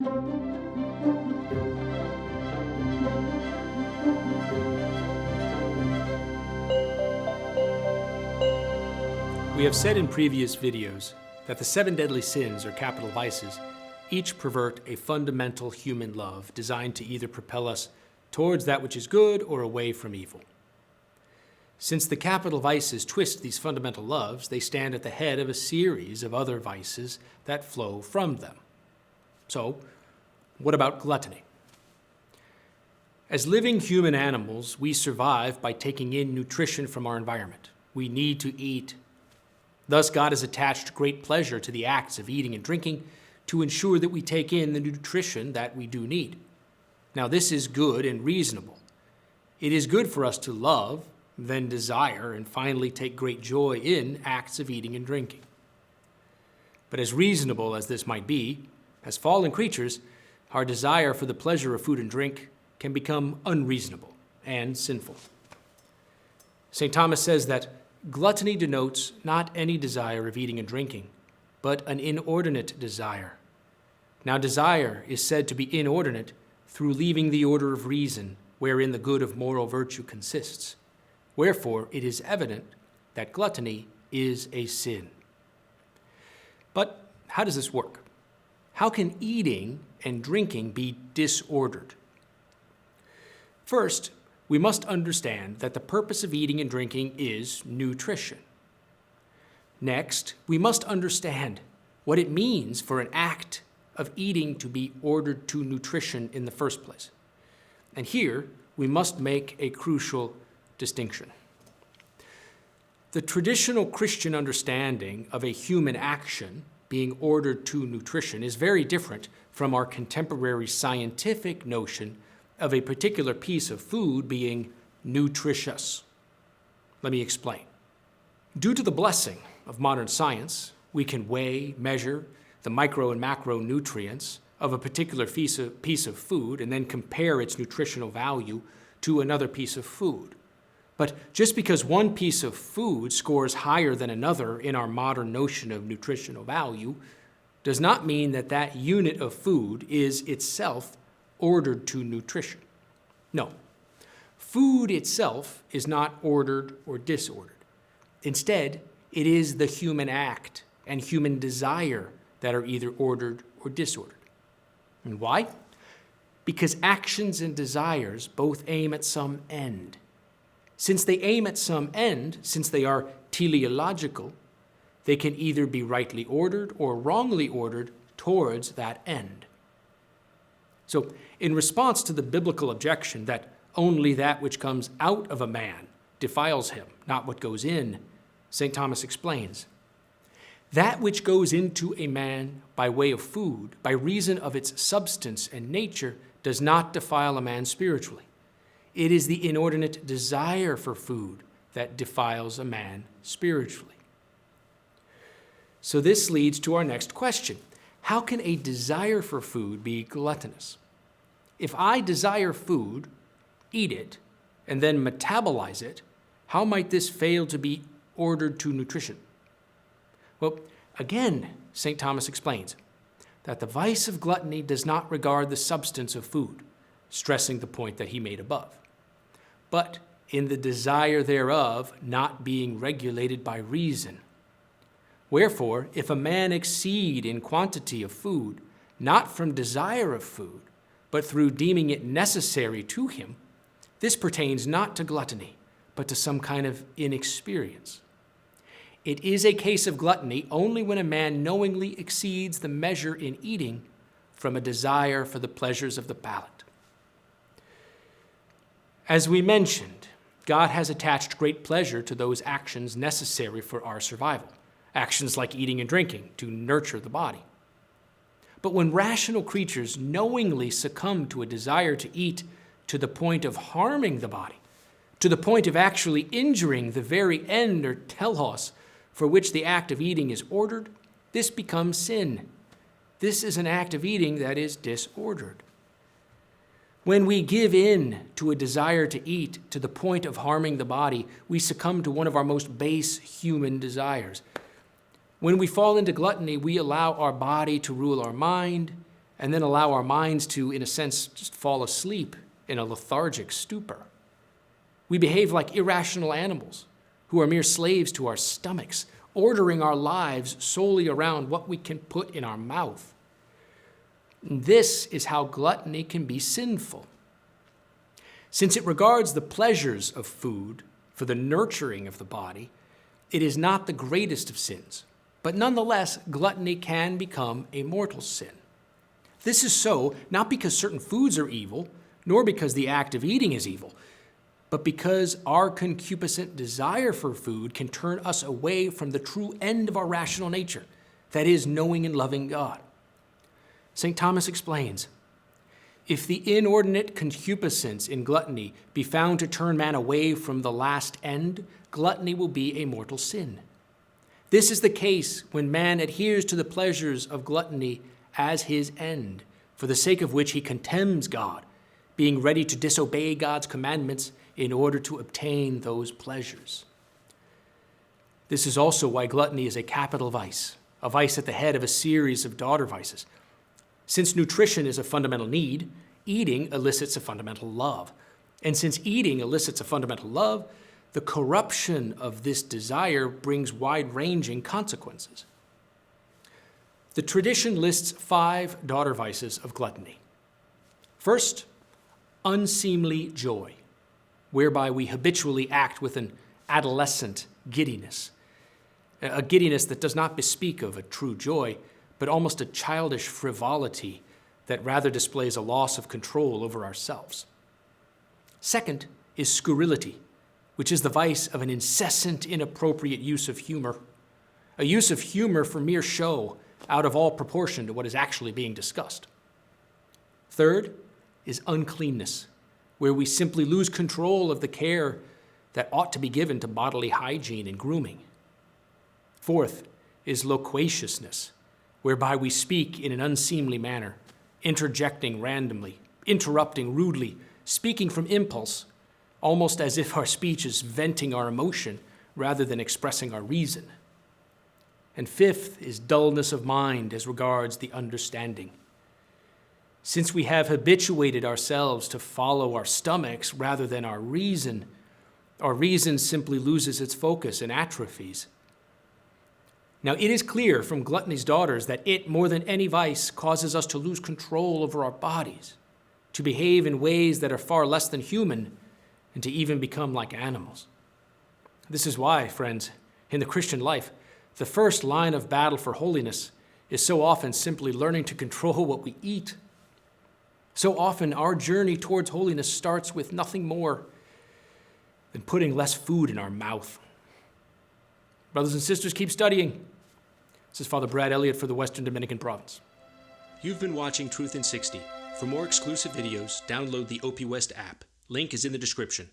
We have said in previous videos that the 7 deadly sins, or capital vices, each pervert a fundamental human love designed to either propel us towards that which is good or away from evil. Since the capital vices twist these fundamental loves, they stand at the head of a series of other vices that flow from them. So, what about gluttony? As living human animals, we survive by taking in nutrition from our environment. We need to eat. Thus, God has attached great pleasure to the acts of eating and drinking to ensure that we take in the nutrition that we do need. Now, this is good and reasonable. It is good for us to love, then desire, and finally take great joy in acts of eating and drinking. But as reasonable as this might be, as fallen creatures, our desire for the pleasure of food and drink can become unreasonable and sinful. St. Thomas says that gluttony denotes not any desire of eating and drinking, but an inordinate desire. Now, desire is said to be inordinate through leaving the order of reason, wherein the good of moral virtue consists. Wherefore, it is evident that gluttony is a sin. But how does this work? How can eating and drinking be disordered? First, we must understand that the purpose of eating and drinking is nutrition. Next, we must understand what it means for an act of eating to be ordered to nutrition in the first place. And here, we must make a crucial distinction. The traditional Christian understanding of a human action being ordered to nutrition is very different from our contemporary scientific notion of a particular piece of food being nutritious. Let me explain. Due to the blessing of modern science, we can weigh, measure the micro and macronutrients of a particular piece of food and then compare its nutritional value to another piece of food. But just because one piece of food scores higher than another in our modern notion of nutritional value does not mean that that unit of food is itself ordered to nutrition. No, food itself is not ordered or disordered. Instead, it is the human act and human desire that are either ordered or disordered. And why? Because actions and desires both aim at some end. Since they aim at some end, since they are teleological, they can either be rightly ordered or wrongly ordered towards that end. So, in response to the biblical objection that only that which comes out of a man defiles him, not what goes in, St. Thomas explains, that which goes into a man by way of food, by reason of its substance and nature, does not defile a man spiritually. It is the inordinate desire for food that defiles a man spiritually. So this leads to our next question. How can a desire for food be gluttonous? If I desire food, eat it, and then metabolize it, how might this fail to be ordered to nutrition? Well, again, St. Thomas explains that the vice of gluttony does not regard the substance of food, stressing the point that he made above, but in the desire thereof not being regulated by reason. Wherefore, if a man exceed in quantity of food, not from desire of food, but through deeming it necessary to him, this pertains not to gluttony, but to some kind of inexperience. It is a case of gluttony only when a man knowingly exceeds the measure in eating from a desire for the pleasures of the palate. As we mentioned, God has attached great pleasure to those actions necessary for our survival. Actions like eating and drinking to nurture the body. But when rational creatures knowingly succumb to a desire to eat to the point of harming the body, to the point of actually injuring the very end or telos for which the act of eating is ordered, this becomes sin. This is an act of eating that is disordered. When we give in to a desire to eat to the point of harming the body, we succumb to one of our most base human desires. When we fall into gluttony, we allow our body to rule our mind, and then allow our minds to, in a sense, just fall asleep in a lethargic stupor. We behave like irrational animals who are mere slaves to our stomachs, ordering our lives solely around what we can put in our mouth. And this is how gluttony can be sinful. Since it regards the pleasures of food for the nurturing of the body, it is not the greatest of sins, but nonetheless, gluttony can become a mortal sin. This is so not because certain foods are evil, nor because the act of eating is evil, but because our concupiscent desire for food can turn us away from the true end of our rational nature, that is, knowing and loving God. St. Thomas explains, if the inordinate concupiscence in gluttony be found to turn man away from the last end, gluttony will be a mortal sin. This is the case when man adheres to the pleasures of gluttony as his end, for the sake of which he contemns God, being ready to disobey God's commandments in order to obtain those pleasures. This is also why gluttony is a capital vice, a vice at the head of a series of daughter vices. Since nutrition is a fundamental need, eating elicits a fundamental love. And since eating elicits a fundamental love, the corruption of this desire brings wide-ranging consequences. The tradition lists 5 daughter vices of gluttony. First, unseemly joy, whereby we habitually act with an adolescent giddiness, a giddiness that does not bespeak of a true joy, but almost a childish frivolity that rather displays a loss of control over ourselves. Second is scurrility, which is the vice of an incessant, inappropriate use of humor, a use of humor for mere show, out of all proportion to what is actually being discussed. Third is uncleanness, where we simply lose control of the care that ought to be given to bodily hygiene and grooming. Fourth is loquaciousness, whereby we speak in an unseemly manner, interjecting randomly, interrupting rudely, speaking from impulse, almost as if our speech is venting our emotion rather than expressing our reason. And fifth is dullness of mind as regards the understanding. Since we have habituated ourselves to follow our stomachs rather than our reason simply loses its focus and atrophies. Now, it is clear from gluttony's daughters that it, more than any vice, causes us to lose control over our bodies, to behave in ways that are far less than human, and to even become like animals. This is why, friends, in the Christian life, the first line of battle for holiness is so often simply learning to control what we eat. So often our journey towards holiness starts with nothing more than putting less food in our mouth. Brothers and sisters, keep studying. This is Father Brad Elliott for the Western Dominican Province. You've been watching Truth in 60. For more exclusive videos, download the OPwest app. Link is in the description.